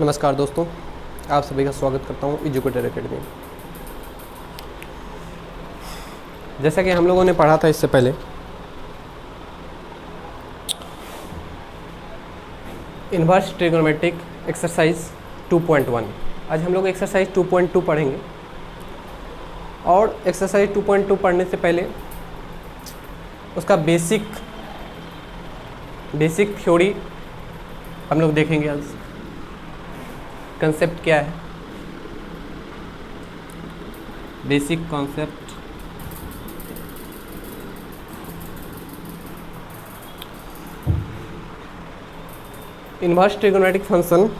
नमस्कार दोस्तों, आप सभी का स्वागत करता हूं एजुकेटर एकेडमी। जैसा कि हम लोगों ने पढ़ा था इससे पहले, इन्वर्स ट्रिग्नोमेट्रिक एक्सरसाइज 2.1। आज हम लोग एक्सरसाइज 2.2 पढ़ेंगे। और एक्सरसाइज 2.2 पढ़ने से पहले उसका बेसिक थ्योरी हम लोग देखेंगे। आज कंसेप्ट क्या है, basic concept. Inverse trigonometric function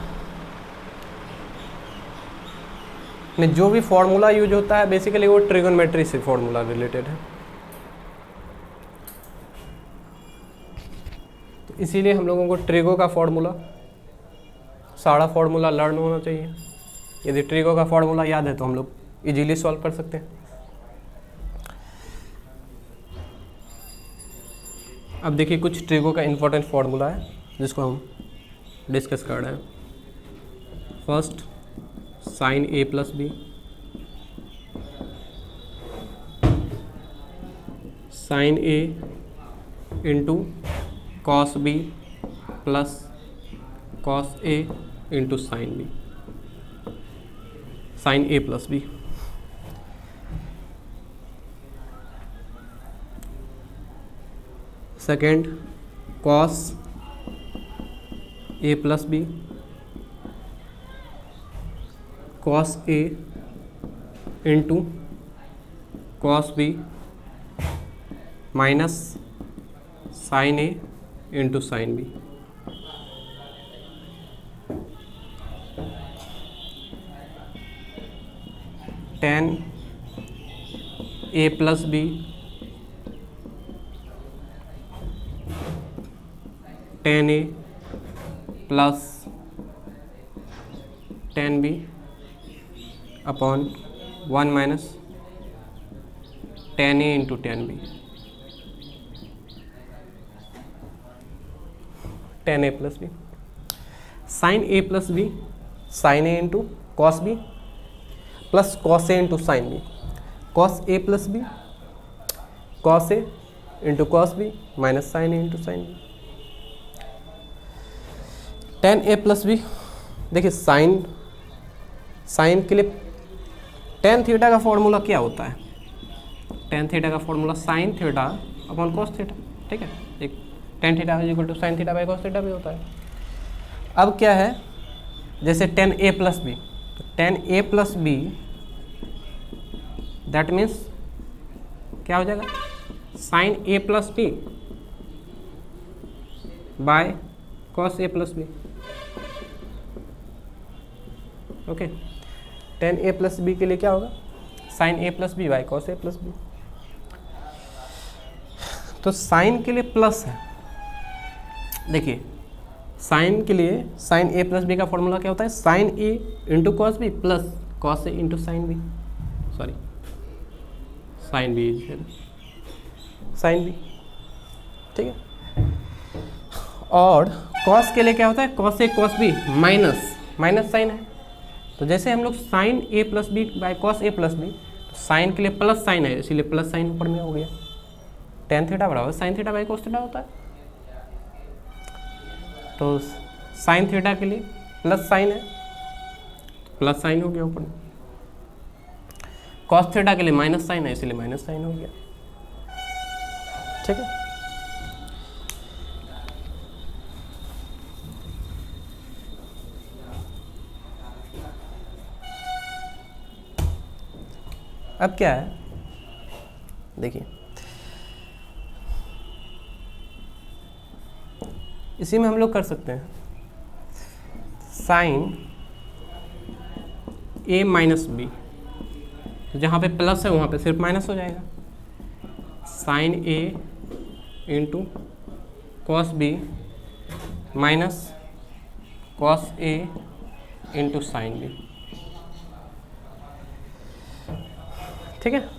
में जो भी फॉर्मूला यूज होता है बेसिकली वो ट्रिग्नोमेट्री से फॉर्मूला रिलेटेड है, तो इसीलिए हम लोगों को ट्रिगो का फॉर्मूला, सारा फॉर्मूला लर्न होना चाहिए। यदि ट्रिगो का फॉर्मूला याद है तो हम लोग इजीली सॉल्व कर सकते हैं। अब देखिए, कुछ ट्रिगो का इंपॉर्टेंट फॉर्मूला है जिसको हम डिस्कस कर रहे हैं। First, sine A plus B, sine A into cos B plus cos A into sine b, sine A plus b. Second, cos A plus B, cos A into cos B minus sine A into sine B. Tan A plus B tan A plus tan b upon 1 minus tan a into tan b, tan A plus B. Sine A plus B, sine A into cos B plus cos A into sine b, cos A plus B, cos A into cos B minus sine A into sine B. Tan A plus b, देखिए sine के लिए tan theta का formula क्या होता है? Tan theta का formula sine theta upon cos theta, ठीक है। एक tan theta is equal to sine theta by cos theta भी होता है। अब क्या है, जैसे टेन ए प्लस बी, तो tan A plus B that means क्या हो जाएगा, sine A plus B by cos A plus b. Okay, tan A plus b के लिए क्या होगा, sine A plus B by cos A plus B. तो sine के लिए प्लस है, देखिए साइन के लिए साइन ए प्लस बी का फॉर्मूला क्या होता है, साइन ए into cos B plus cos ए into sine b, sorry sine b sign b, ठीक है। और कॉस के लिए क्या होता है, cos A cos B minus sine है, तो जैसे हम लोग sine A plus B by cos A plus B, तो साइन के लिए प्लस साइन है इसीलिए प्लस साइन ऊपर में हो गया। टेन थीटा बराबर sign theta by cos theta होता है, तो साइन थीटा के लिए प्लस साइन है, प्लस साइन हो गया ऊपर में। कॉस थीटा के लिए माइनस साइन है इसलिए माइनस साइन हो गया, ठीक है। अब क्या है, देखिए इसी में हम लोग कर सकते हैं साइन ए माइनस बी, तो जहाँ पे प्लस है वहाँ पे सिर्फ माइनस हो जाएगा। साइन ए into cos B minus cos ए इंटू साइन बी, ठीक है।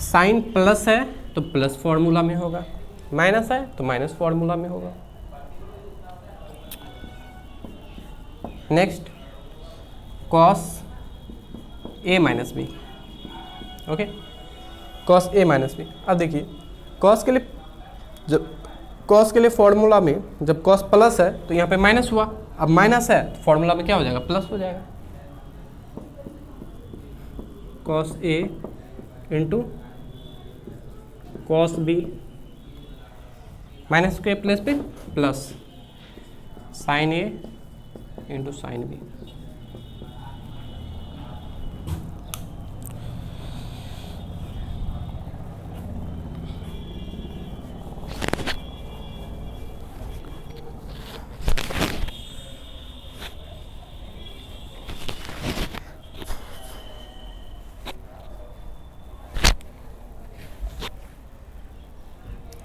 साइन प्लस है तो प्लस फॉर्मूला में होगा, माइनस है तो माइनस फॉर्मूला में होगा। Next cos a minus B, okay, cos a minus B. अब देखिए कॉस के लिए, जब कॉस के लिए फॉर्मूला में जब कॉस प्लस है तो यहाँ पे माइनस हुआ, अब माइनस है तो फॉर्मूला में क्या हो जाएगा, प्लस हो जाएगा। कॉस ए इंटू कॉस बी, माइनस के प्लस पे plus, sine A into sine B.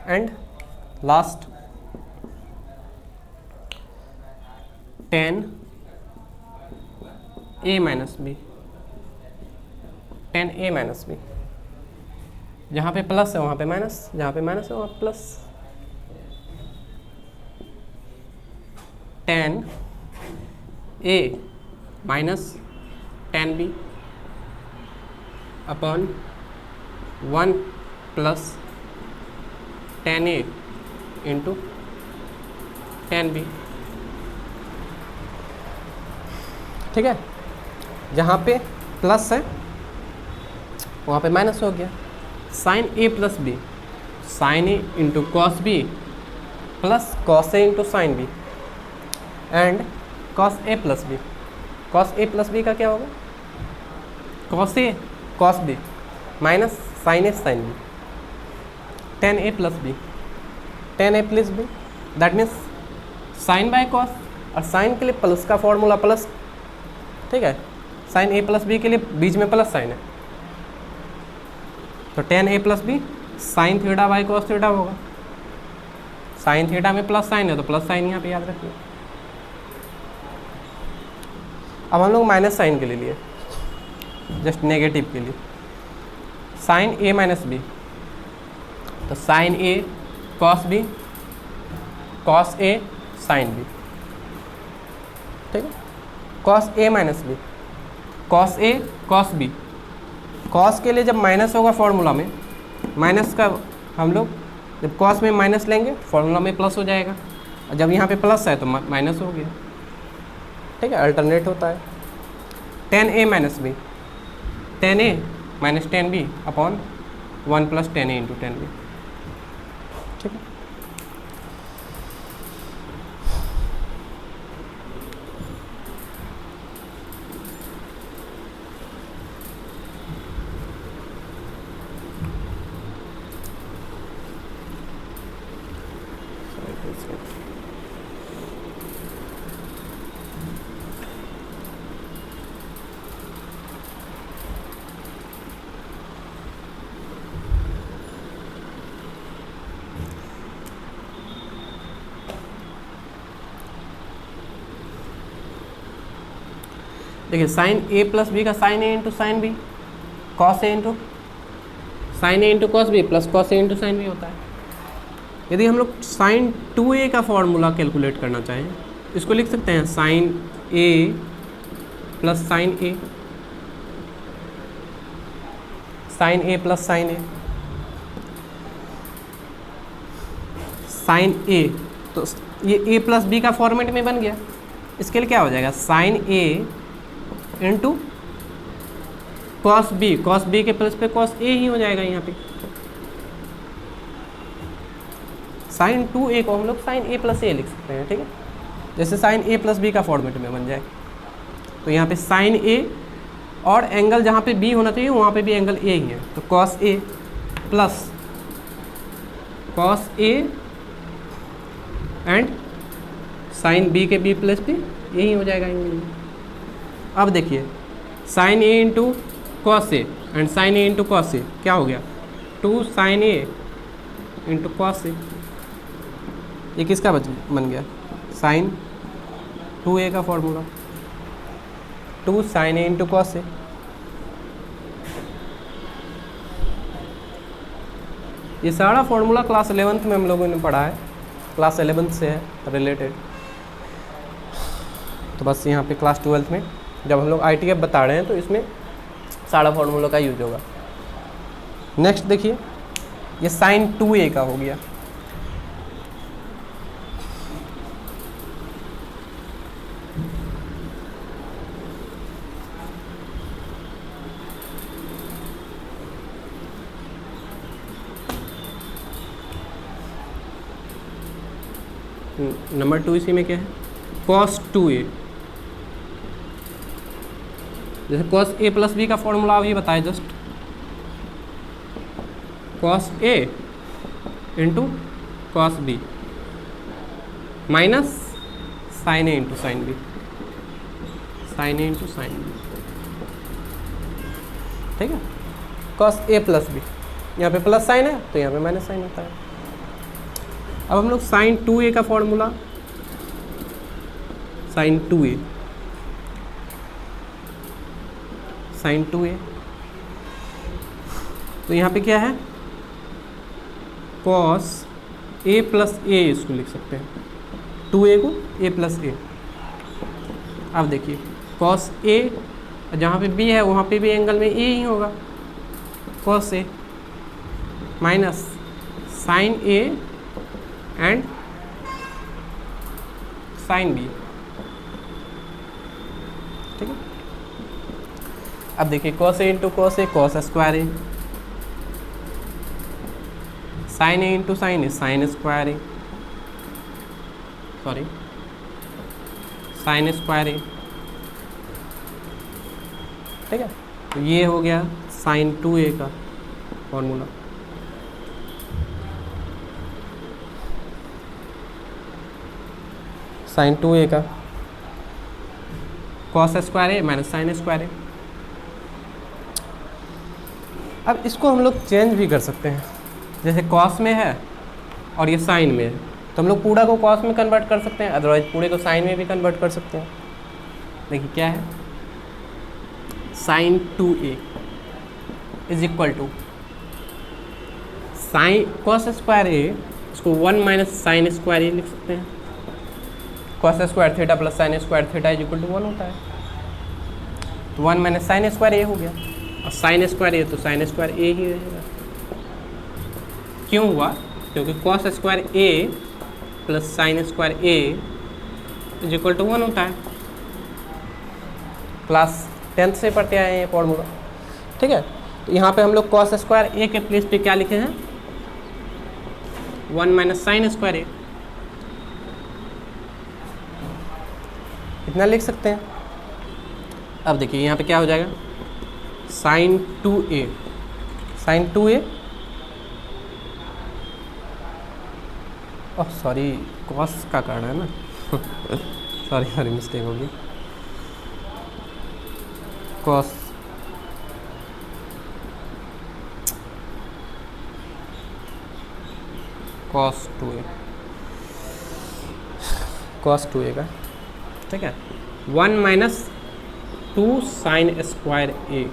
And last tan A minus B, tan A minus B, जहाँ पे प्लस है वहाँ पे माइनस, जहाँ पे माइनस है वहाँ plus, tan A minus tan b upon 1 plus tan a into tan b. ठीक है, जहाँ पे प्लस है वहाँ पे माइनस हो गया। Sine A plus B, sine A into cos B plus cos A into sine B and cos A plus B. Cos A plus B का क्या होगा, cos A cos B minus sine A sine B, tan A plus B, tan A plus B, that means sine by cos, और sine के लिए plus का formula plus. ठीक है, sine ए plus b के लिए बीच में प्लस साइन है, तो tan A plus B sine theta by cos theta होगा। साइन थीटा में प्लस साइन है तो प्लस साइन यहाँ पे याद रखिए। अब हम लोग माइनस साइन के लिए लिए, जस्ट नेगेटिव के लिए, साइन ए माइनस बी, तो साइन ए कॉस बी, कॉस ए साइन बी। ठीक है, cos a minus B, cos A cos B, cos के लिए जब माइनस होगा फॉर्मूला में, माइनस का हम लोग जब कॉस में माइनस लेंगे फॉर्मूला में प्लस हो जाएगा, और जब यहाँ पे प्लस है तो माइनस हो गया। ठीक है, अल्टरनेट होता है। Tan A minus B, tan A minus tan b upon 1 plus tan a into tan b. ठीक है, देखिए साइन ए प्लस बी का साइन ए इंटू साइन बी, कॉस ए इंटू साइन ए into cos B plus cos ए into sine b होता है। यदि हम लोग sign 2a का फॉर्मूला कैलकुलेट करना चाहें, इसको लिख सकते हैं साइन ए प्लस साइन ए, साइन ए प्लस साइन ए, साइन ए, तो ये ए प्लस बी का फॉर्मेट में बन गया। इसके लिए क्या हो जाएगा, साइन ए इंटू कॉस बी के प्लस पे कॉस ए ही हो जाएगा। यहाँ पे साइन 2a को हम लोग साइन ए प्लस ए लिख सकते हैं। ठीक है, जैसे साइन ए प्लस बी का फॉर्मेट में बन जाए, तो यहाँ पे साइन ए और एंगल जहाँ पे बी होना चाहिए वहाँ पे भी एंगल ए ही है, तो cos A plus cos a and sine b के बी प्लस पे यही हो जाएगा एंगल। अब देखिए sine A into cos a and sine A into cos a क्या हो गया, 2 sine A into cos a. ये किसका बन गया, साइन 2a का फॉर्मूला, 2 sine A into cos a. ये सारा फॉर्मूला क्लास 11th में हम लोगों ने पढ़ा है, क्लास 11th से है रिलेटेड। तो बस यहाँ पे क्लास 12th में जब हम लोग ITF बता रहे हैं तो इसमें सारा फॉर्मूलों का यूज होगा। नेक्स्ट देखिए, ये साइन 2a का हो गया। नंबर 2 इसी में क्या है, cos 2a। जैसे cos a प्लस बी का फॉर्मूला अभी बताए just, cos a into cos b minus sin a into sin b, sin a into sin b, ठीक है। cos a प्लस b, यहाँ पे प्लस साइन है तो यहाँ पे माइनस साइन होता है। अब हम लोग साइन 2a का formula, sign 2a, sine 2a, तो यहाँ पे क्या है, cos a प्लस a इसको लिख सकते हैं, 2a को a प्लस a। अब देखिए cos a, जहाँ पे b है वहाँ पे भी एंगल में a ही होगा, cos a minus sine a and sine b, ठीक है। अब देखिए cos a into cos a cos square a, sine a into sine A sine square a, sorry sine square ए, ठीक है। तो ये हो गया साइन 2a का फॉर्मूला। साइन 2a का cos स्क्वायर ए माइनस साइन स्क्वायर ए। अब इसको हम लोग चेंज भी कर सकते हैं, जैसे cos में है और ये साइन में है तो हम लोग पूरा को cos में कन्वर्ट कर सकते हैं, अदरवाइज पूरे को साइन में भी कन्वर्ट कर सकते हैं। देखिए क्या है, sine 2a is equal to sine cos square a, इसको 1 माइनस साइन स्क्वायर ए लिख सकते हैं, cos square theta plus sine square theta is equal to 1 होता है, तो 1 माइनस साइन स्क्वायर ए हो गया, और साइन स्क्वायर ए तो साइन स्क्वायर ए ही रहेगा। क्यों हुआ, क्योंकि cos square A plus sine square A is equal to 1 होता है। क्लास 10th से पढ़ते आए हैं ये फॉर्मूला, ठीक है। तो यहाँ पे हम लोग cos स्क्वायर ए के प्लेस पे क्या लिखे हैं, 1 माइनस साइन स्क्वायर ए, इतना लिख सकते हैं। अब देखिए यहाँ पे क्या हो जाएगा, sine 2a, sine 2a, oh sorry cos का करना है ना सॉरी मिस्टेक होगी, cos cos 2a का, ठीक है, 1 माइनस 2 साइन स्क्वायर ए,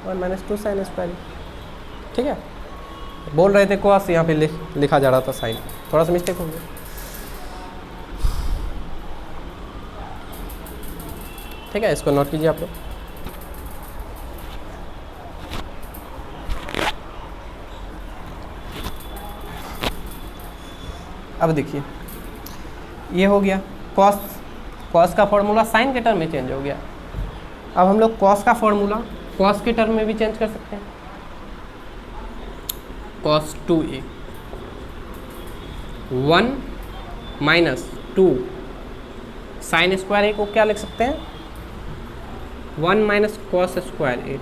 1 माइनस 2 साइन स्क्वायर ए, ठीक है। बोल रहे थे cos, यहाँ पे लिखा जा रहा था साइन, थोड़ा सा मिस्टेक हो गया। ठीक है, इसको नोट कीजिए आप लोग। अब देखिए ये हो गया cos का फॉर्मूला साइन के टर्म में चेंज हो गया। अब हम लोग cos का फॉर्मूला cos के टर्म में भी चेंज कर सकते हैं, cos 2a, 1 minus 2 sine square a को क्या लिख सकते हैं, 1 minus cos square A,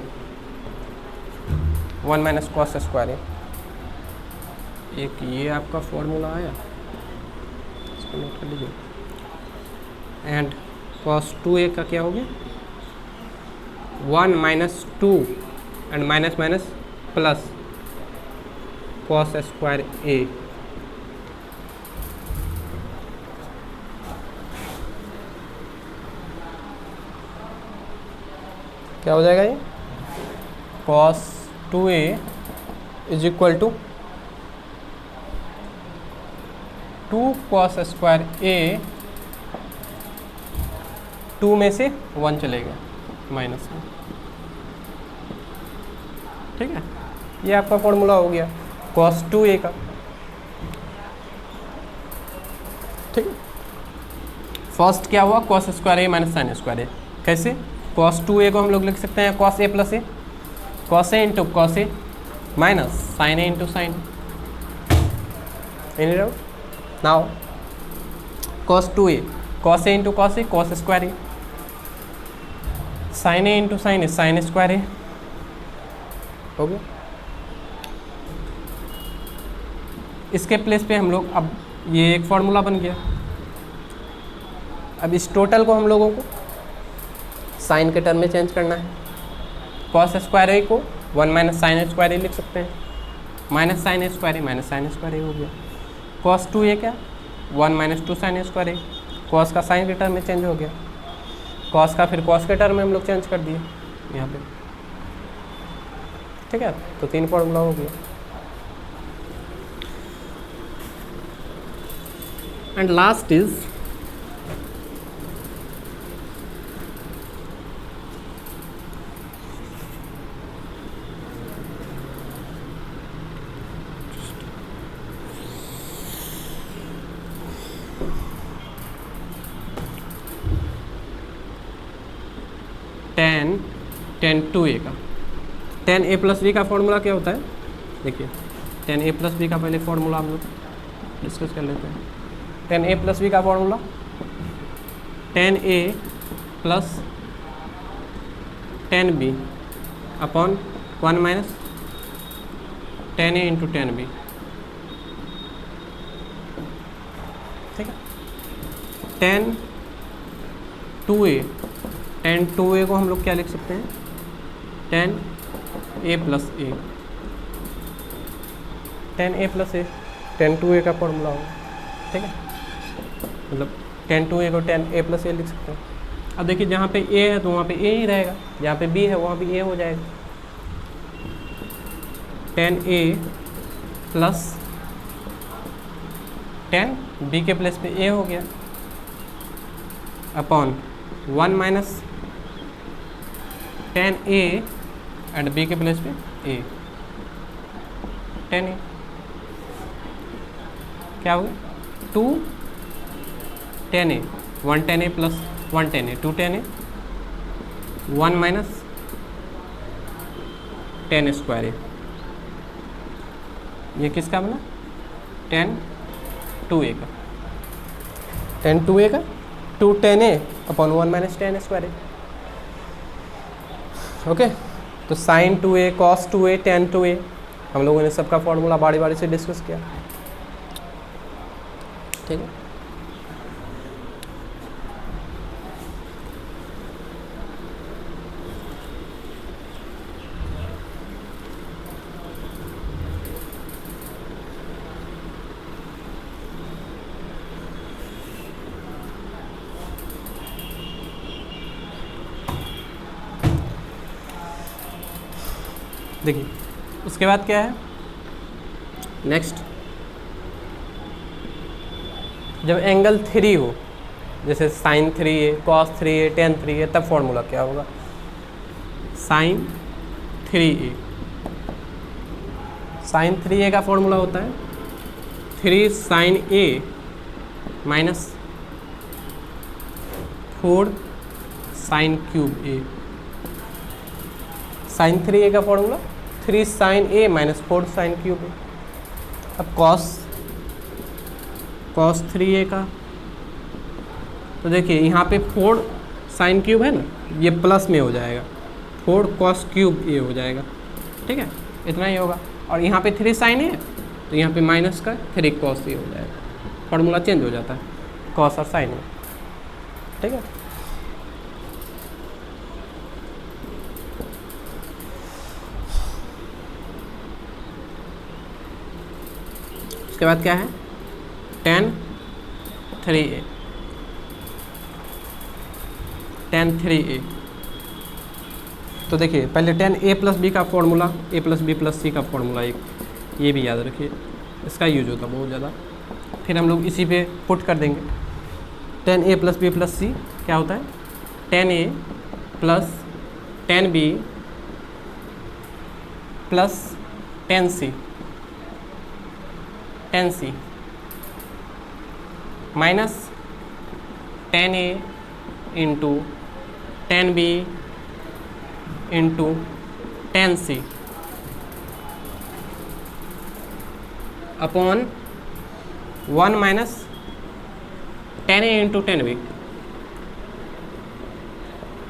1 minus cos square a. एक ये आपका फॉर्मूला आया, इसको नोट कर लीजिए। एंड cos 2a का क्या हो गया, 1 minus 2 and minus minus plus cos square a, क्या हो जाएगा ये, cos 2a is equal to 2 cos square a 2 में से 1 चलेगा माइनस में, ठीक है। ये आपका फॉर्मूला हो गया cos 2a का, ठीक है। फर्स्ट क्या हुआ, cos स्क्वायर ए माइनस साइन स्क्वायर ए। कैसे, cos 2a को हम लोग लिख सकते हैं cos a plus a, cos a into cos a minus sine A into sine. Any doubt? Now cos 2a, cos a into cos a cos square a, sine A into sine A sine square a, हो गया। इसके place पे हम लोग, अब ये एक formula बन गया। अब इस टोटल को हम लोगों को साइन के टर्म में चेंज करना है। cos स्क्वायर ए को 1 माइनस साइन स्क्वायर ए लिख सकते हैं, minus sine square A minus sine square a हो गया। cos 2a क्या, 1 माइनस 2 साइन स्क्वायर ए, cos का साइन के टर्म में चेंज हो गया, cos का फिर cos के टर्म में हम लोग चेंज कर दिए यहाँ पे, ठीक है। तो 3 फॉर्मूला हो गया। And last is tan 2a का। tan a प्लस बी का फॉर्मूला क्या होता है, देखिए tan a प्लस बी का पहले फॉर्मूला हम लोग डिस्कस कर लेते हैं। tan a प्लस बी का formula tan a plus tan b upon 1 minus tan a into tan b, ठीक है। tan 2a को हम लोग क्या लिख सकते हैं, tan a plus A, tan a plus A, tan 2a का फॉर्मूला होगा, ठीक है। मतलब tan 2a को tan a प्लस ए लिख सकते हैं। अब देखिए जहाँ पे a है तो वहाँ पे a ही रहेगा, जहाँ पे b है वहाँ पे a हो जाएगा। tan a plus tan b के प्लेस पे a हो गया upon 1 minus tan a and b के प्लेस पे a, tan a क्या हो गया, 2 tan a, 1 tan a plus 1 tan a, 2 tan a, 1 minus tan square a, ये किसका बना, tan 2a का, tan 2a का 2 tan a upon 1 minus tan square a, okay. तो sign 2a, cos 2a, tan 2a हम लोगों ने सबका फॉर्मूला बारी बारी से डिस्कस किया, ठीक है। देखिए उसके बाद क्या है, नेक्स्ट जब एंगल 3 हो, जैसे sign 3a, cos 3a, tan 3a, तब फॉर्मूला क्या होगा, साइन 3a। साइन 3a का फॉर्मूला होता है 3 sine a minus 4 sine cube a। Sine 3a का formula 3 sine a minus 4 sine cube a। अब cos 3a का, तो देखिए यहाँ पे 4 साइन क्यूब है ना, ये प्लस में हो जाएगा, 4 cos क्यूब a हो जाएगा, ठीक है, इतना ही होगा। और यहाँ पे 3 साइन है तो यहाँ पे माइनस का 3 cos a हो जाएगा, फॉर्मूला चेंज हो जाता है cos और साइन में, ठीक है। उसके बाद क्या है, tan 3a, tan 3a। तो देखिए पहले tan a प्लस बी का formula, a plus b plus c का फॉर्मूला, एक ये भी याद रखिए, इसका यूज होता बहुत ज़्यादा। फिर हम लोग इसी पे पुट कर देंगे, tan a plus b plus c क्या होता है, 10a plus 10b plus 10c minus 10a into 10b into 10c upon 1 minus 10a into 10b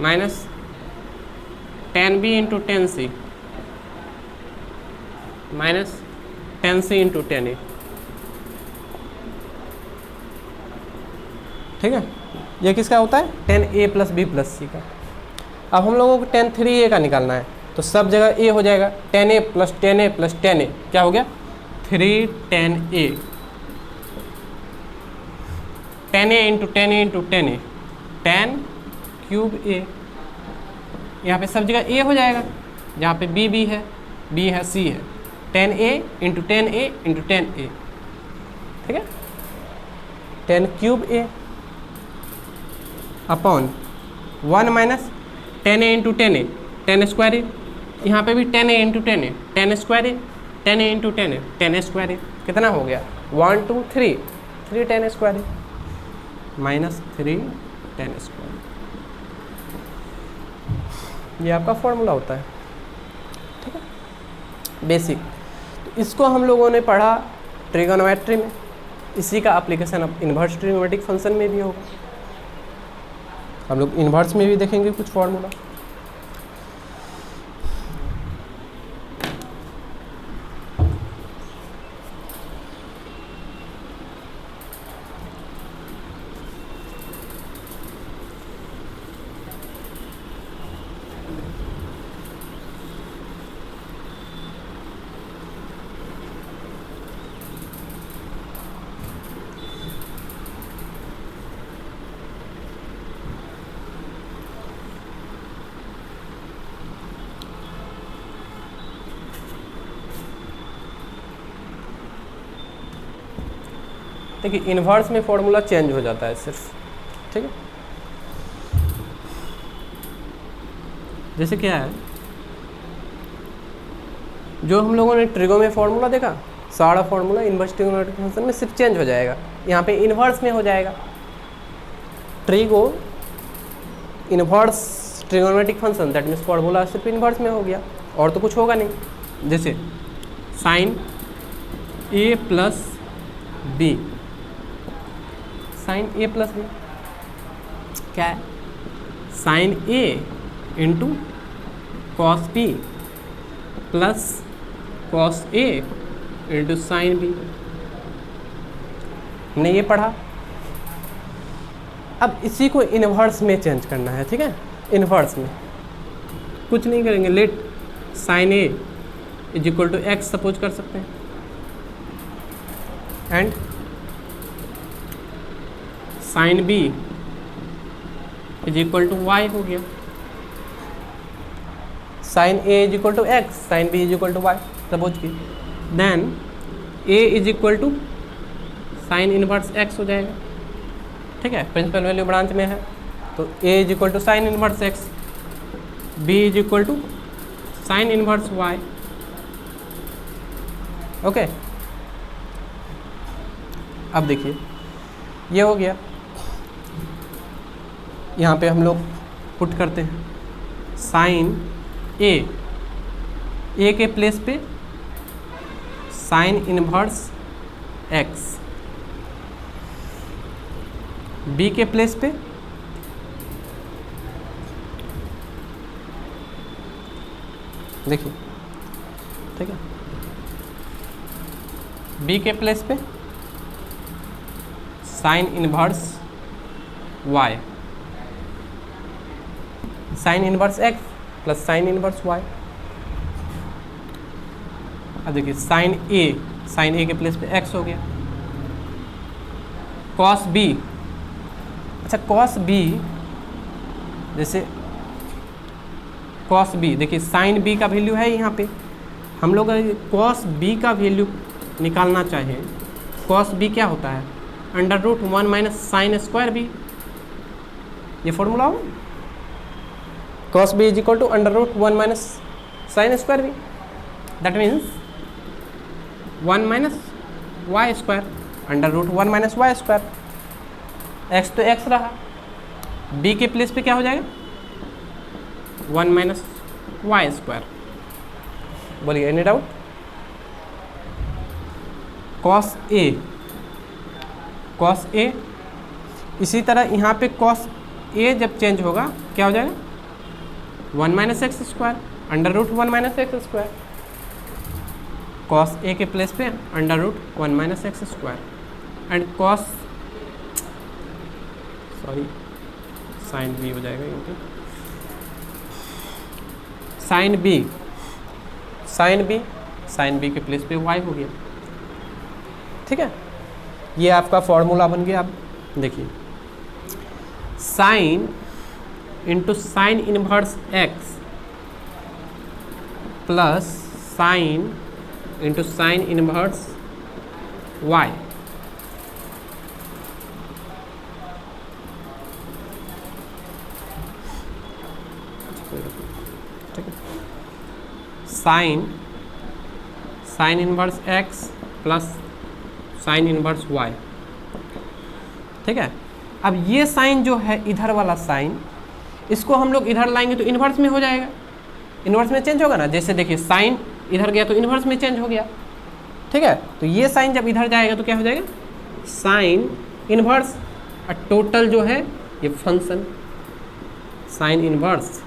minus 10b into 10c minus 10c into 10a। ठीक है, ये किसका होता है 10a plus b plus c का। अब हम लोगों को 10 3a का निकालना है, तो सब जगह a हो जाएगा। 10a plus 10a plus 10a क्या हो गया 3 10a। 10a into 10a into 10a 10 cube a। यहाँ पे सब जगह a हो जाएगा, जहाँ पे b है c है। 10a into 10a into 10a, ठीक है 10 cube a upon 1 minus 10a into 10a 10 square a. यहाँ पे भी 10a into 10a 10 square a, 10a into 10a 10 square a. कितना हो गया 1 2 3 3 10 स्क्वायर ए माइनस 3 10 स्क्वायर। ये आपका फॉर्मूला होता है, ठीक है बेसिक। तो इसको हम लोगों ने पढ़ा ट्रिगोनोमेट्री में, इसी का एप्लीकेशन अब इन्वर्स ट्रिगोनोमेट्रिक फंक्शन में भी होगा। हम लोग इन्वर्स में भी देखेंगे कुछ फॉर्मूला। देखिए इन्वर्स में फॉर्मूला चेंज हो जाता है सिर्फ, ठीक है। जैसे क्या है, जो हम लोगों ने ट्रिगो में फॉर्मूला देखा, सारा फॉर्मूला इन्वर्स ट्रिगोनोमेट्रिक फंक्शन में सिर्फ चेंज हो जाएगा। यहाँ पे इन्वर्स में हो जाएगा। Trigo inverse trigonometric function, that means formula सिर्फ इन्वर्स में हो गया, और तो कुछ होगा नहीं। जैसे साइन ए प्लस बी, साइन ए प्लस बी क्या है साइन ए into cos B plus cos ए इंटू साइन बी। हमने ये पढ़ा। अब इसी को इन्वर्स में चेंज करना है, ठीक है। इन्वर्स में कुछ नहीं करेंगे, let sine A is equal to x suppose कर सकते हैं, and sine b is equal to y हो गया। Sine A is equal to x, sine b is equal to y suppose की। Then a is equal to sine inverse x हो जाएगा, ठीक है। प्रिंसिपल वैल्यू ब्रांच में है, तो a is equal to sine inverse x, b is equal to sine inverse y. Okay, अब देखिए ये हो गया। यहाँ पे हम लोग पुट करते हैं साइन ए के प्लेस पे साइन इनवर्स एक्स, बी के प्लेस पे देखिए, ठीक है, बी के प्लेस पे sine inverse Y, sine inverse x plus sine inverse Y. अब देखिए साइन ए के प्लेस पे एक्स हो गया, कॉस बी, अच्छा कॉस बी, जैसे कॉस बी, देखिए साइन बी का वैल्यू है यहाँ पे, हम लोग कॉस बी का वैल्यू निकालना चाहें, कॉस बी क्या होता है, √1 माइनस साइन स्क्वायर बी, ये फॉर्मूला हो। Cos B is equal to under root 1 minus sine square B, that means 1 minus Y square under root 1 minus Y square, X तो X रहा, B के place पे क्या हो जाएगा 1 माइनस वाई स्क्वायर। बोलिए एनी डाउट? कॉस ए, इसी तरह यहाँ पे कॉस ए जब चेंज होगा क्या हो जाएगा 1 minus x square under root 1 minus x square, cos a के प्लेस पे under root 1 minus x square and cos sine b हो जाएगा यहाँ पे, साइन बी के प्लेस पे वाई हो गया। ठीक है, ये आपका फॉर्मूला बन गया। अब देखिए sine into sine inverse x plus sine into sine inverse Y, ठीक है, sine inverse x plus sine inverse Y. ठीक है, अब ये साइन जो है इधर वाला साइन, इसको हम लोग इधर लाएंगे तो इन्वर्स में हो जाएगा, इन्वर्स में चेंज होगा ना। जैसे देखिए साइन इधर गया तो इन्वर्स में चेंज हो गया। ठीक है, तो ये साइन जब इधर जाएगा तो क्या हो जाएगा साइन इन्वर्स, और टोटल जो है ये function sine inverse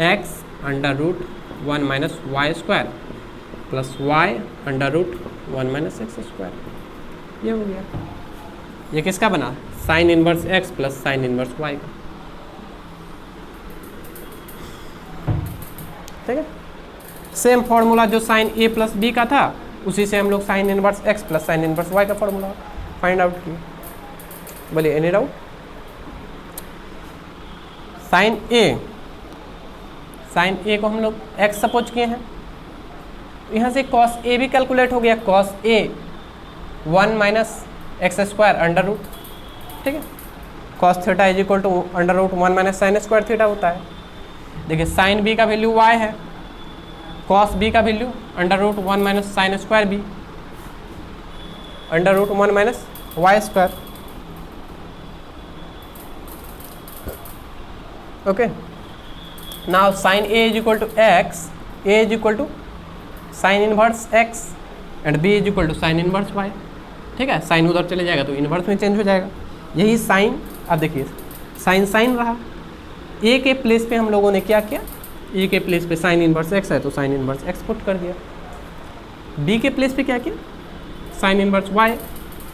X under root 1 minus Y square plus Y under root 1 minus x square, ये हो गया। ये किसका बना साइन inverse x plus sine inverse Y का। ठीक है, सेम फॉर्मूला जो साइन ए प्लस बी का था उसी से हम लोग sine inverse x plus sine inverse Y का फॉर्मूला फाइंड आउट किए। बोलिए एनी डाउट? साइन ए को हम लोग एक्स सपोज किए हैं, यहाँ से कॉस ए भी कैलकुलेट हो गया, cos A 1 minus x square under root. ठीक है, cos theta is equal to under root 1 minus sine square theta होता है। देखिए साइन बी का वैल्यू y है, कॉस बी का value under root 1 minus sine square B under root 1 minus Y square. Okay, now sine A is equal to X, A is equal to sine inverse X and B is equal to sine inverse Y. ठीक है, sign उधर चले जाएगा तो inverse में change हो जाएगा। यही साइन, अब देखिए साइन रहा, ए के प्लेस पे हम लोगों ने क्या किया, ए के प्लेस पे साइन इनवर्स एक्स है तो साइन इनवर्स एक्स पुट कर दिया, बी के प्लेस पे क्या किया साइन इनवर्स वाई।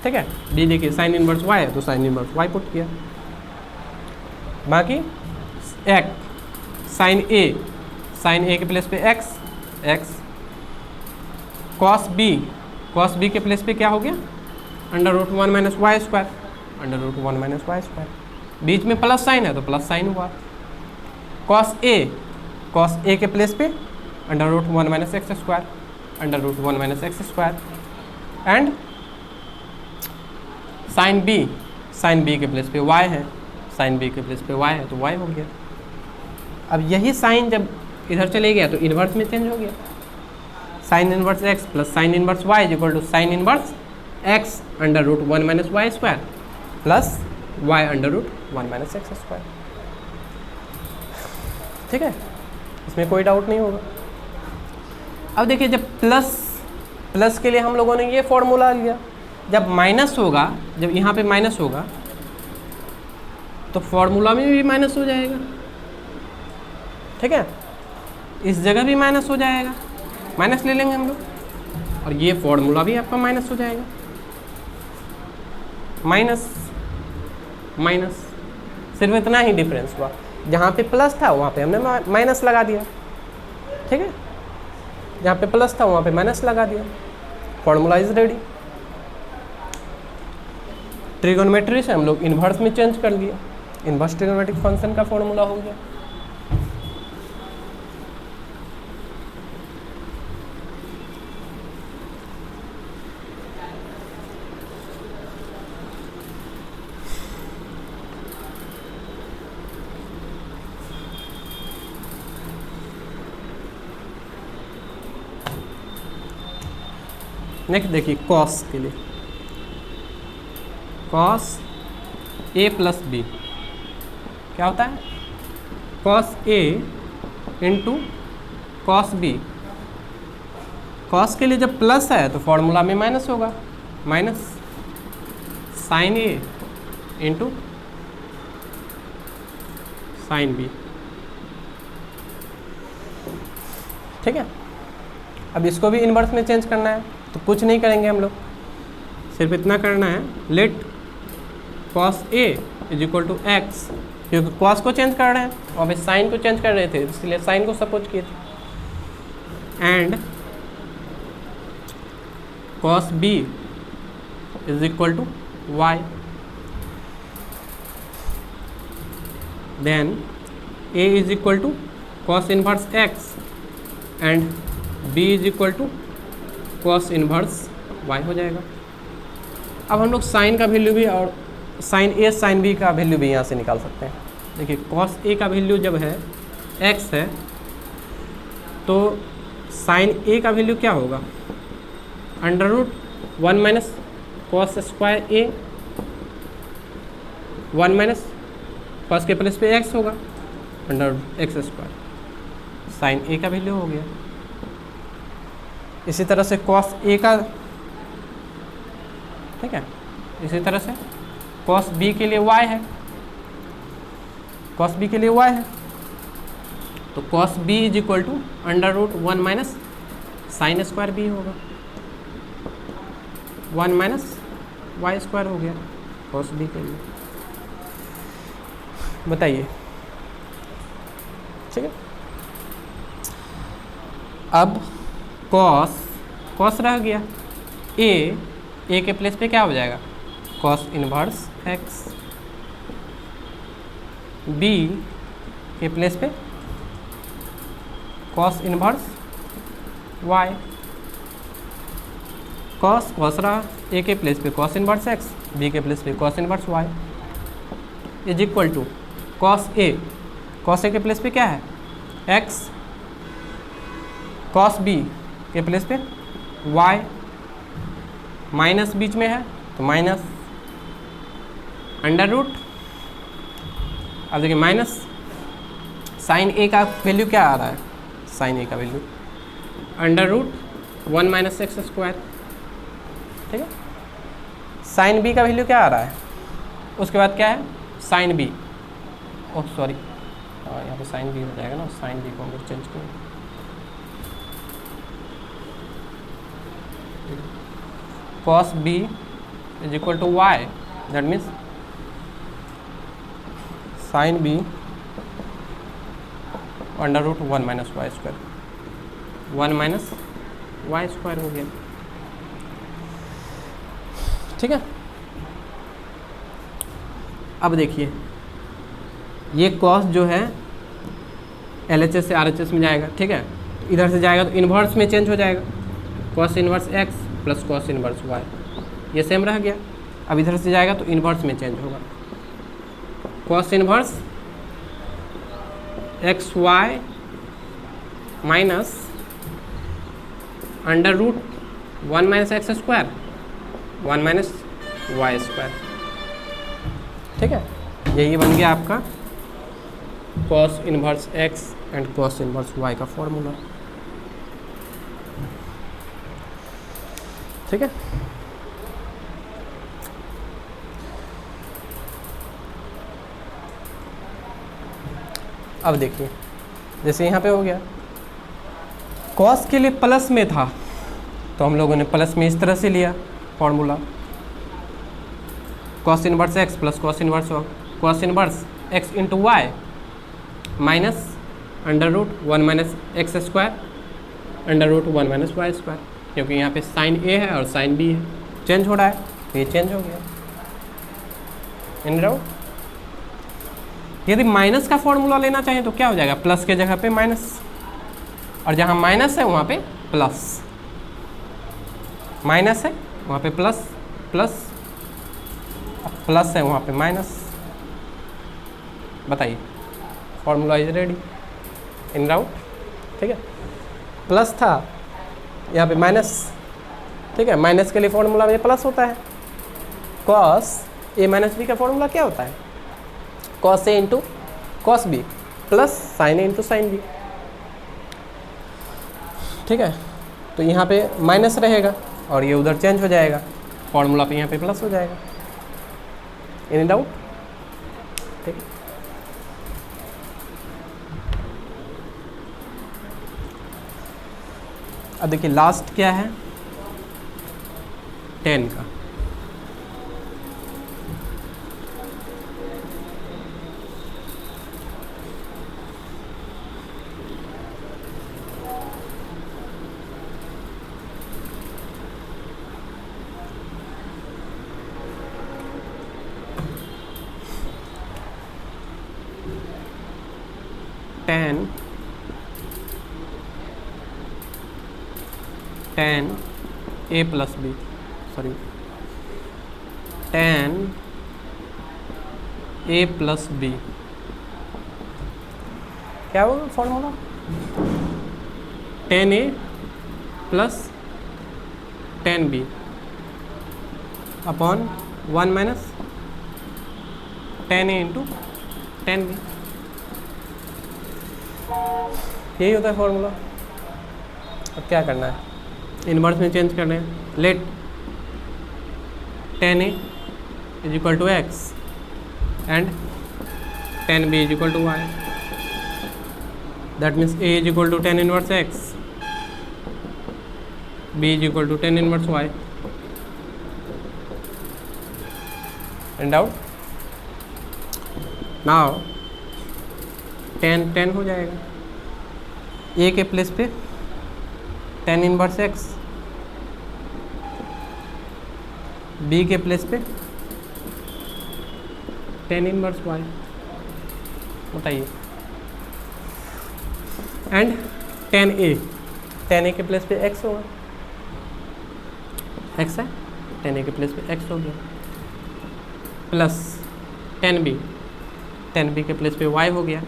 ठीक है, बी देखिए साइन इनवर्स वाई है तो साइन इनवर्स वाई पुट किया। बाकी साइन ए के प्लेस पे एक्स, कॉस बी के प्लेस पे क्या हो गया under root 1 minus Y square under root 1 minus Y square, बीच में प्लस साइन है तो प्लस साइन हुआ। कॉस ए के प्लेस पे under root 1 minus x square under root 1 minus x square and sine b के प्लेस पे y है, साइन बी के प्लेस पे वाई है तो वाई हो गया। अब यही साइन जब इधर चले गया तो इन्वर्स में चेंज हो गया, sine inverse x plus sine inverse Y is equal to sine inverse X under root 1 minus Y square plus Y under root 1 minus x square. ठीक है, इसमें कोई डाउट नहीं होगा। अब देखिए जब प्लस के लिए हम लोगों ने ये फॉर्मूला लिया, जब माइनस होगा, जब यहाँ पे माइनस होगा तो फॉर्मूला में भी माइनस हो जाएगा। ठीक है, इस जगह भी माइनस हो जाएगा, माइनस ले लेंगे हम लोग और ये फॉर्मूला भी आपका माइनस हो जाएगा। माइनस सिर्फ इतना ही डिफरेंस हुआ, जहाँ पे प्लस था वहाँ पे हमने माइनस लगा दिया। ठीक है, जहाँ पे प्लस था वहाँ पे माइनस लगा दिया, फॉर्मूला इज रेडी। ट्रिगोनोमेट्री से हम लोग इन्वर्स में चेंज कर दिया, इन्वर्स ट्रिगोनोमेट्रिक फंक्शन का फॉर्मूला हो गया। नेक्स्ट देखिए कॉस के लिए, कॉस ए प्लस बी क्या होता है, कॉस ए इंटू कॉस बी। कॉस के लिए जब प्लस है तो फॉर्मूला में माइनस होगा, माइनस साइन ए इंटू साइन बी। ठीक है, अब इसको भी इन्वर्स में चेंज करना है तो कुछ नहीं करेंगे हम लोग, सिर्फ इतना करना है, let cos A is equal to X, क्योंकि कॉस को चेंज कर रहे हैं और अभी साइन को चेंज कर रहे थे इसलिए साइन को सपोज किए थे, and cos B is equal to Y, then a is equal to cos inverse x and b is equal to cos inverse y हो जाएगा। अब हम लोग साइन का वैल्यू भी और साइन a साइन b का वैल्यू भी यहाँ से निकाल सकते हैं। देखिए कॉस a का वैल्यू जब है x है तो साइन a का वैल्यू क्या होगा, under root 1 minus cos square a, 1 minus cos के प्लेस पे x होगा under X square, sine A का वैल्यू हो गया। इसी तरह से कॉस ए का, ठीक है, इसी तरह से कॉस बी के लिए y है, कॉस बी के लिए y है तो cos B is equal to under root 1 minus sine square B होगा, 1 माइनस वाई स्क्वायर हो गया कॉस बी के लिए। बताइए, ठीक है। अब कॉस रह गया, ए के प्लेस पे क्या हो जाएगा, कॉस इनवर्स एक्स, बी के प्लेस पे कॉस इनवर्स वाई, कॉस रहा, ए के प्लेस पे कॉस इनवर्स एक्स, बी के प्लेस पे cos inverse Y is equal to cos a के प्लेस पे क्या है x, कॉस बी के प्लेस पे y, माइनस बीच में है तो माइनस अंडर रूट, अब देखिए माइनस साइन ए का वैल्यू क्या आ रहा है, साइन ए का value under root 1 minus x square, ठीक है। साइन बी का वैल्यू क्या आ रहा है, उसके बाद क्या है साइन बी, ओह सॉरी यहाँ पे साइन बी हो जाएगा ना, साइन बी को हम लोग चेंज करेंगे, cos B is equal to Y, that means sine B under root 1 minus Y square, 1 minus Y square हो गया, ठीक है। अब देखिए ये कॉस जो है LHS से RHS में जाएगा, ठीक है, इधर से जाएगा तो इन्वर्स में चेंज हो जाएगा, cos inverse X plus cos inverse Y, ये सेम रह गया। अब इधर से जाएगा तो इन्वर्स में चेंज होगा, cos inverse X Y minus under root 1 minus x square, 1 minus Y square, ठीक है। यही बन गया आपका cos inverse X and cos inverse Y का फॉर्मूला, ठीक है। अब देखिए जैसे यहाँ पे हो गया, कॉस के लिए प्लस में था तो हम लोगों ने प्लस में इस तरह से लिया formula, cos inverse x plus cos inverse X into Y minus under root 1 minus x square under root 1 minus Y square, क्योंकि यहाँ पे साइन ए है और साइन बी है, चेंज हो रहा है तो ये चेंज हो गया इन डाउट। यदि माइनस का फॉर्मूला लेना चाहें तो क्या हो जाएगा, प्लस के जगह पे माइनस, और जहाँ माइनस है वहाँ पे प्लस, माइनस है वहाँ पे प्लस, प्लस प्लस है वहाँ पे माइनस। बताइए फॉर्मूला इज रेडी इन राउट, ठीक है। प्लस था यहाँ पे माइनस, ठीक है, माइनस के लिए फॉर्मूला में प्लस होता है। कॉस ए माइनस बी का फॉर्मूला क्या होता है? कॉस ए into cos B plus sine ए इंटू साइन बी। ठीक है, तो यहाँ पे माइनस रहेगा और ये उधर चेंज हो जाएगा, फॉर्मूला पे यहाँ पे प्लस हो जाएगा। Any doubt? ठीक है, अब देखिए लास्ट क्या है, 10 का। टेन ए प्लस बी, सॉरी 10 ए प्लस बी क्या होगा फॉर्मूला? 10 ए प्लस 10 बी अपॉन 1 माइनस 10 ए इंटू 10 बी, यही होता है फॉर्मूला। अब क्या करना है, इनवर्स में चेंज करना है। Let 10a is equal to X and 10b is equal to Y, that means a is equal to 10 inverse x, b is equal to 10 inverse y। And doubt? Now 10 हो जाएगा, a के place पे 10 inverse x, b के place पे 10 inverse y, बताइए। And 10a के place पे x होगा, x है, 10a के प्लेस पे x हो गया, प्लस 10b के प्लेस पे y हो गया,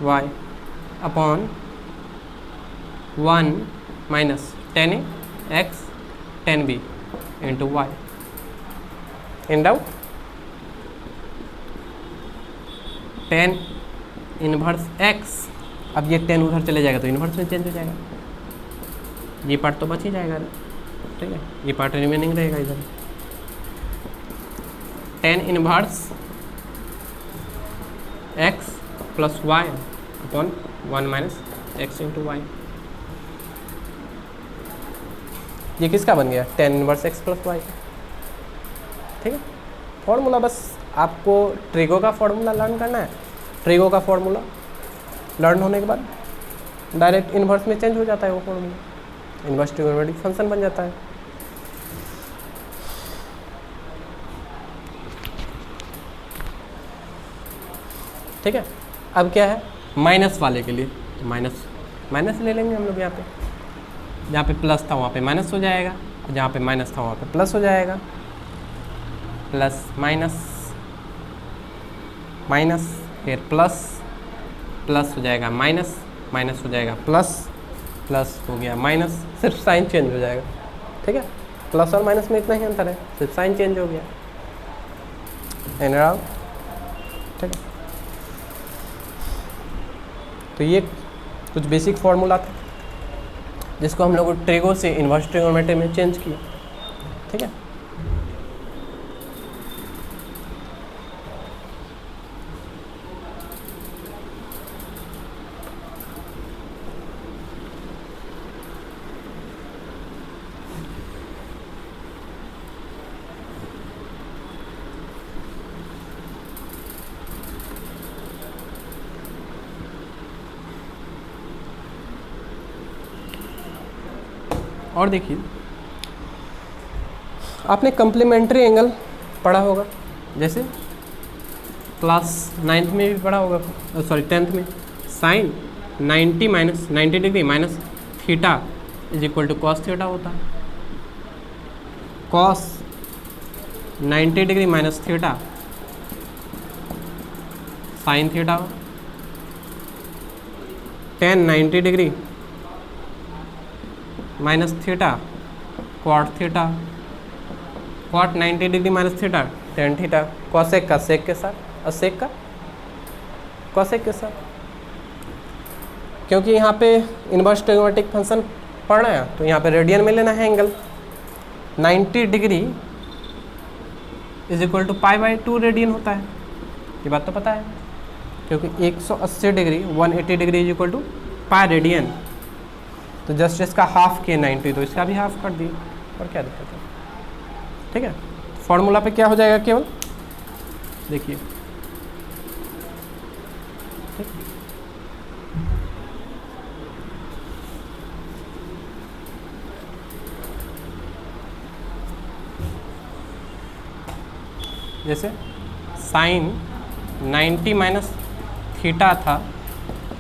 y upon 1 minus 10a x 10b into Y. In doubt? 10 inverse x, अब ये 10 उधर चले जाएगा तो इनवर्स में चेंज हो जाएगा, ये पार्ट तो बच ही जाएगा, ठीक है, ये पार्ट रिमेनिंग रहेगा इधर। 10 इनवर्स x प्लस Y upon 1 minus x into Y, ये किसका बन गया? 10 इनवर्स x प्लस वाई। ठीक है, फॉर्मूला बस आपको ट्रिगो का फॉर्मूला लर्न करना है। ट्रिगो का फॉर्मूला लर्न होने के बाद डायरेक्ट इन्वर्स में चेंज हो जाता है वो फॉर्मूला, इन्वर्स ट्रिगोनोमेट्रिक फंक्शन बन जाता है। ठीक है, अब क्या है माइनस वाले के लिए, तो माइनस ले लेंगे हम लोग। यहाँ पे जहाँ पे प्लस था वहाँ पे माइनस हो जाएगा, जहाँ पे माइनस था वहाँ पे प्लस हो जाएगा, प्लस माइनस माइनस फिर प्लस, प्लस हो जाएगा माइनस, माइनस हो जाएगा प्लस, प्लस हो गया माइनस, सिर्फ साइन चेंज हो जाएगा। ठीक है, प्लस और माइनस में इतना ही अंतर है, सिर्फ साइन चेंज हो गया। एंड ठीक है, तो ये कुछ बेसिक फॉर्मूला था जिसको हम लोग ट्रिगो से इन्वर्स ट्रिगोनोमेट्री में चेंज किया। ठीक है, और देखिए आपने कम्प्लीमेंट्री एंगल पढ़ा होगा, जैसे क्लास 9th में भी पढ़ा होगा, सॉरी 10th में, sine 90 minus 90 degree minus theta is equal to cos theta होता है। Cos 90 degree minus theta sine theta, tan 90 degree minus theta cot theta, cot 90 degree minus theta tan theta, cosec का sec के साथ और सेक का cosec के साथ, क्योंकि यहाँ पे इन्वर्स ट्रिग्नोमेट्रिक फंक्शन पढ़ना है तो यहाँ पे रेडियन में लेना है angle. 90 degree is equal to pi by 2 radian होता है, ये बात तो पता है, क्योंकि 180 degree 180 degree is equal to pi radian, तो जस्ट इसका हाफ किए 90 तो इसका भी हाफ कर दिए, और क्या दिक्कत है। ठीक है, फॉर्मूला पे क्या हो जाएगा केवल देखिए, ठीक है, जैसे साइन 90 माइनस थीटा था,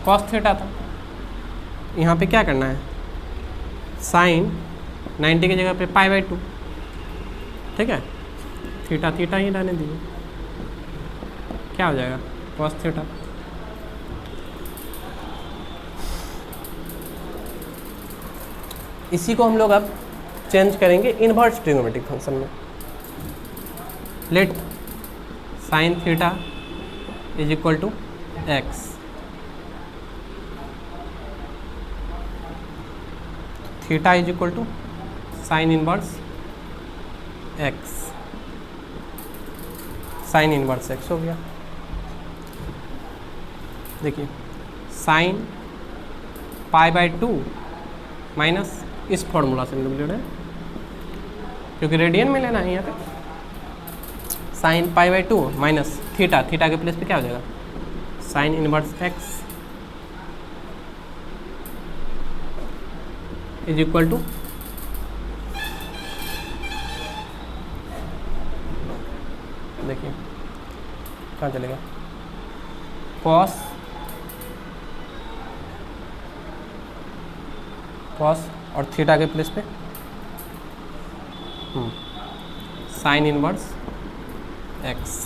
कॉस थीटा था, यहाँ पे क्या करना है, साइन 90 की जगह पे पाई बाई 2, ठीक है, थीटा थीटा ही रहने दीजिए, क्या हो जाएगा कॉस थीटा। इसी को हम लोग अब चेंज करेंगे इनवर्स ट्रिग्नोमेट्रिक फंक्शन में। Let sine theta is equal to X, theta is equal to sine inverse X, sine inverse x हो गया। देखिए साइन पाई बाई 2 माइनस इस फॉर्मूला से हम लोग ले रहे हैं, क्योंकि रेडियन में लेना है यहाँ पे, sine pi by 2 minus theta, theta के प्लेस पे क्या हो जाएगा, sine inverse x is equal to देखिए कहाँ चलेगा, कॉस कॉस और थीटा के प्लेस पे sine inverse x.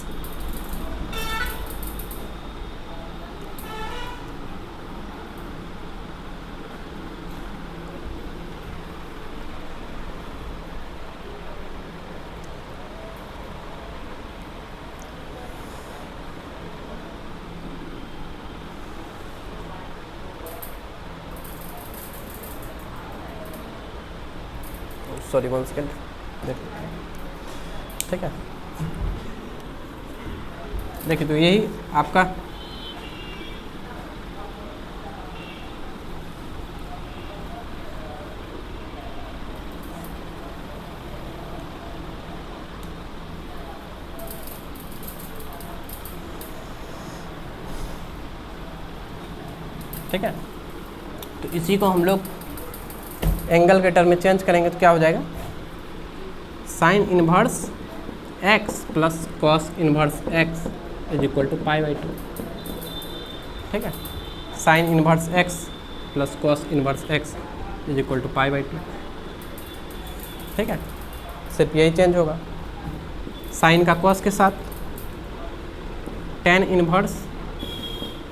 Sorry 1 second, ठीक है, देखिए तो यही आपका ठीक है, तो इसी को हम लोग एंगल के टर्म में चेंज करेंगे तो क्या हो जाएगा, sine inverse x plus cos inverse x is equal to pi by 2, ठीक है, sine inverse x plus cos inverse x is equal to pi by 2, ठीक है, सिर्फ यही चेंज होगा, साइन का कॉस के साथ tan inverse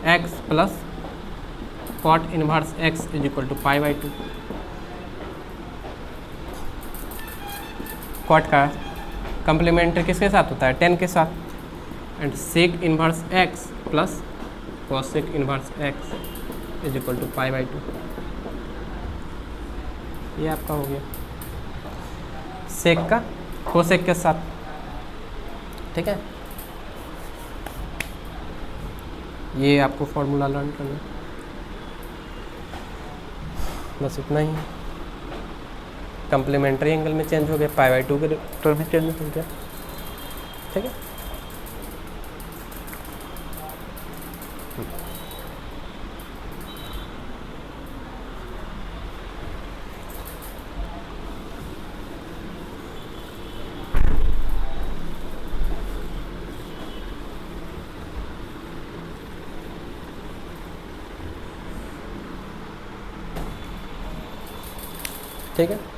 x plus cot inverse x is equal to pi by 2, cot का कंप्लीमेंट्री किसके साथ होता है, टेन के साथ, and sec inverse x plus cosec inverse x is equal to pi by 2, ये आपका हो गया सेक का कोसेक के साथ, ठीक है, ये आपको फॉर्मूला लर्न करना है, बस इतना ही। कंप्लीमेंट्री एंगल में चेंज हो गया, पाई बाई 2 के टर्म में चेंज हो गया, ठीक है। ठीक है।